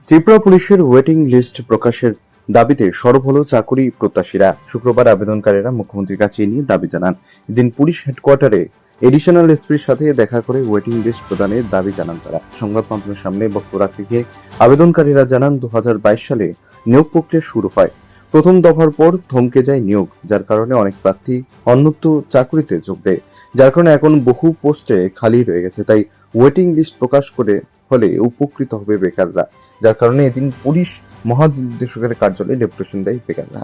ত্রিপুরা পুলিশের waiting list প্রকাশের দাবিতে সরব হল চাকুরি প্রত্যাশীরা। শুক্রবার আবেদনকারীরা মুখ্যমন্ত্রীর কাছে নিয়ে দাবি জানান। এদিন পুলিশ হেডকোয়ার্টারে এডিশনাল এসপির সাথে দেখা করে ওয়েটিং লিস্ট প্রদানের দাবি জানান তারা। সংবাদ মাধ্যমের সামনে বক্তব্য রাখতে গিয়ে আবেদনকারীরা জানান 2022 সালে নিয়োগ প্রক্রিয়া শুরু হয়। প্রথম দফার পর থমকে যায় নিয়োগ, যার কারণে অনেক প্রার্থী অন্যত্র চাকুরিতে যোগ দেয়, যার কারণে এখন বহু পোস্টে খালি রয়ে গেছে। তাই ওয়েটিং লিস্ট প্রকাশ করে হলে উপকৃত হবে বেকাররা, যার কারণে এদিন পুলিশ মহানির্দেশকের কার্যালয়ে ডেপুটেশন দেয় বেকাররা।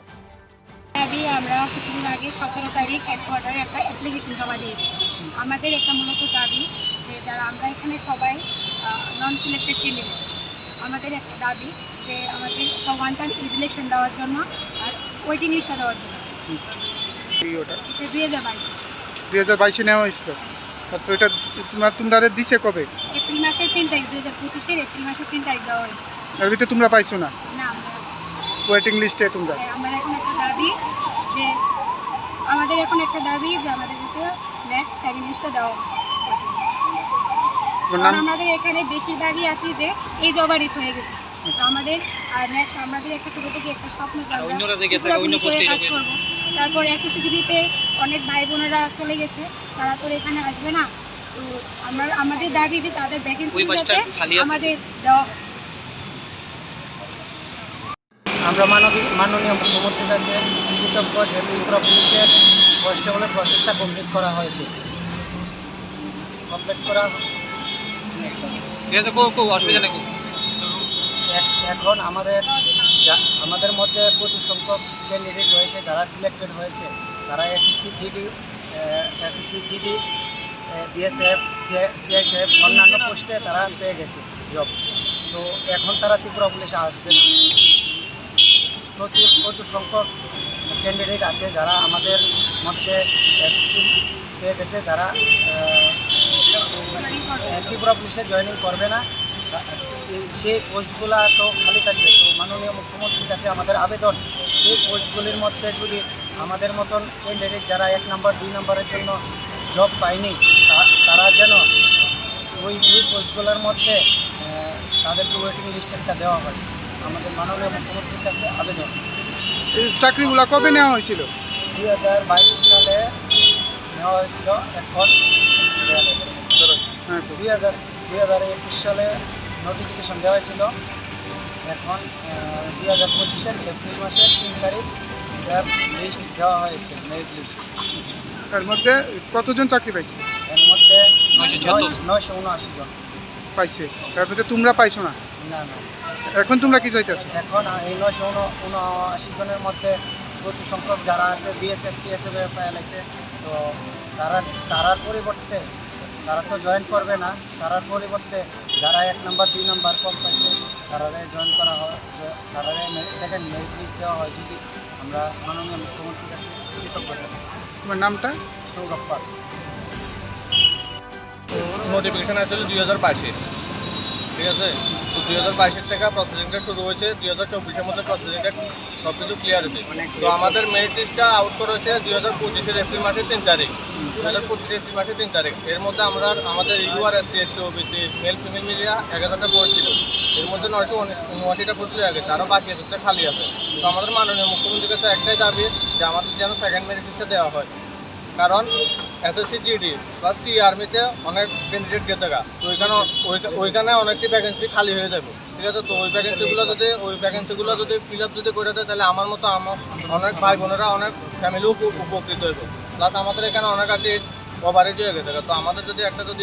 আমরা কিছুদিন আগে 17 তারিখ হেডকোয়ার্টারে একটা অ্যাপ্লিকেশন জমা দিয়েছি। আমাদের একটা মূলত দাবি যে যারা আমরা এখানে সবাই নন সিলেক্টেড ক্যান্ডিডেট, আমাদের একটা দাবি যে আমাদের একটা ওয়ান টাইম ইলেকশন দেওয়ার জন্য আর ওয়েটিং লিস্টটা দেওয়ার জন্য। এটা 2022 নেওয়া হয়েছিল। তারপর এটা তোমরা দিছে কবে? এপ্রিল মাসের 3 তারিখ, 2025-এর এপ্রিল মাসের 3 তারিখ দেওয়া হয়েছে। এর ভিতরে তোমরা পাইছো না? না, ওয়েটিং লিস্টে তোমরা? আমার এখন একটা দাবি যে আমাদের যাতে নেক্সট সেকেন্ড লিস্টটা দেওয়া হয়। আমাদের এখানে বেশিরভাগই আছি যে এই জবা রিচ হয়ে গেছে। তো আমাদের আর নেক্সট আমাদের একটা ছোটো থেকে একটা স্বপ্ন কাজ করবো। তারপর এসএসসিজিবিতে অনেক ভাই বোনেরা চলে গেছে, তারা তো এখানে আসবে না। তো আমাদের দাবি যে তাদের ভ্যাকেন্সি আমাদের দেওয়া হয়। আমরা মাননীয় মুখ্যমন্ত্রীর কাছে কৃতজ্ঞ যে ত্রিপুরা পুলিশের কনস্টেবলের প্রচেষ্টা কমপ্লিট করা হয়েছে। এখন আমাদের মধ্যে প্রচুর সংখ্যক ক্যান্ডিডেট রয়েছে যারা সিলেক্টেড হয়েছে। তারা এসএসসি জিডি বিএসএফ সিআইএসএফ অন্যান্য পোস্টে তারা পেয়ে গেছে জব। তো এখন তারা ত্রিপুরা পুলিশে আসবে না। প্রচুর সংখ্যক ক্যান্ডিডেট আছে যারা আমাদের মধ্যে এসএসসি পেয়ে গেছে, যারা ত্রিপুরা পুলিশে জয়েনিং করবে না। সেই পোস্টগুলো তো খালি থাকবে। তো মাননীয় মুখ্যমন্ত্রীর কাছে আমাদের আবেদন, সেই পোস্টগুলির মধ্যে যদি আমাদের মতন ক্যান্ডিডেট যারা 1 নম্বর 2 নম্বরের জন্য জব পায়নি, তারা যেন ওই পোস্টগুলোর মধ্যে তাদেরকে ওয়েটিং লিস্ট একটা দেওয়া হয়। আমাদের মাননীয় মুখ্যমন্ত্রীর কাছে আবেদন। এই চাকরিগুলো কবে নেওয়া হয়েছিল? 2022 সালে নেওয়া হয়েছিল। এখন 2021 সালে নোটিফিকেশন দেওয়া হয়েছিল। এখন 2025-এর এপ্রিল মাসের 3 তারিখ লিস্ট দেওয়া হয়েছে, মেরিট লিস্ট। এর মধ্যে কতজন চাকরি পাইছে? এর মধ্যে 979 জন পাইছে। তার মধ্যে তোমরা পাইছো না? না। এখন তোমরা কি চাইতেছো? এখন এই 979 জনের মধ্যে প্রচুর সংখ্যক যারা আছে বিএসএফ টিএসএফ ফাইল আছে। তো তারার পরিবর্তে তারা তো জয়েন করবে না। তারার পরিবর্তে যারা 1 নম্বর 2 নম্বর কম পাইছে তারা জয়েন করা হয়, তারা সেকেন্ড মেরিট লিস্ট দেওয়া হয়। যদি আমরা মাননীয় মুখ্যমন্ত্রীর কাছে কৃতজ্ঞ থাকি। তোমার নামটা? সৌরভ পাল। নোটিফিকেশন আসছিল 2022-এ, ঠিক আছে। তো 2022-এর থেকে প্রসেসিংটা শুরু হয়েছে। 2024-এর মধ্যে প্রসেসিংটা সব কিছু ক্লিয়ার হয়েছে। তো আমাদের মেরিট লিস্টটা আউট করা হয়েছে 2025-এর এপ্রিল মাসের 3 তারিখ। 2025-এর এপ্রিল মাসের 3 তারিখ। এর মধ্যে আমাদের regular SC ST OBC male female মিলিয়ে 1000টা পোস্ট ছিল। এর মধ্যে 979টা পোস্ট হয়ে গেছে, আরও বাকি পোস্টটা খালি আছে। তো আমাদের মাননীয় মুখ্যমন্ত্রীর কাছে একটাই দাবি যে আমাদের যেন সেকেন্ড মেরিট লিস্টটা দেওয়া হয়। কারণ এসএসসি জিডি প্লাস টি আর্মিতে অনেক ক্যান্ডিডেট গেছে গা। তো ওইখানে অনেকটি ভ্যাকেন্সি খালি হয়ে যাবে, ঠিক আছে। তো ওই ভ্যাকেন্সিগুলো যদি ফিল আপ যদি করে দেয়, তাহলে আমার মতো অনেক ভাই বোনেরা অনেক ফ্যামিলিও উপকৃত হইব। প্লাস আমাদের এখানে অনেক আছে ওভারেজ হয়ে গেছে। তো আমাদের যদি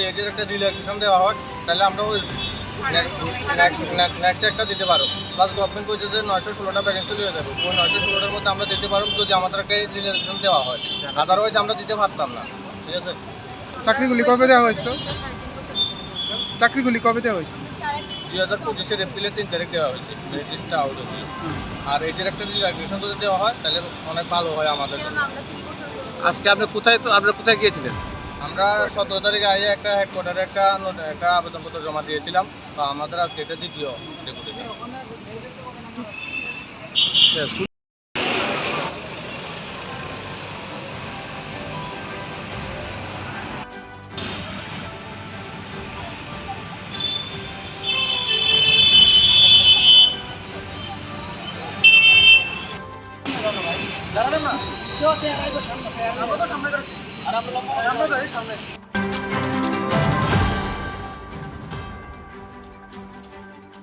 এজের একটা রিল্যাক্সেশন দেওয়া হয়, তাহলে আমরা ওই নেক্সট একটা দিতে পারো। প্লাস গভর্নমেন্ট বলছে যে 916টা ভ্যাকেন্সি হয়ে যাবে। ওই 916টার মধ্যে আমরা দিতে পারবো যদি আমাদেরকে রিল্যাক্সেশন দেওয়া হয়। আদারওয়াইজ আমরা দিতে পারতাম না, ঠিক আছে। চাকরিগুলি কবে দেওয়া হয়েছিল? 2025-এর এপ্রিলের 3 তারিখ দেওয়া হয়েছে, লিস্টটা আউট হয়েছে। আর এটার একটা রিল্যাক্সেশন যদি দেওয়া হয়, তাহলে অনেক ভালো হয় আমাদের জন্য। আজকে আপনারা কোথায় গিয়েছিলেন? আমরা 17 তারিখে আগে একটা হেডকোয়ার্টারে একটা আবেদনপত্র জমা দিয়েছিলাম। তো আমাদের আজকে এটা দ্বিতীয় ডেপুটেশন। আমরা তো সামনে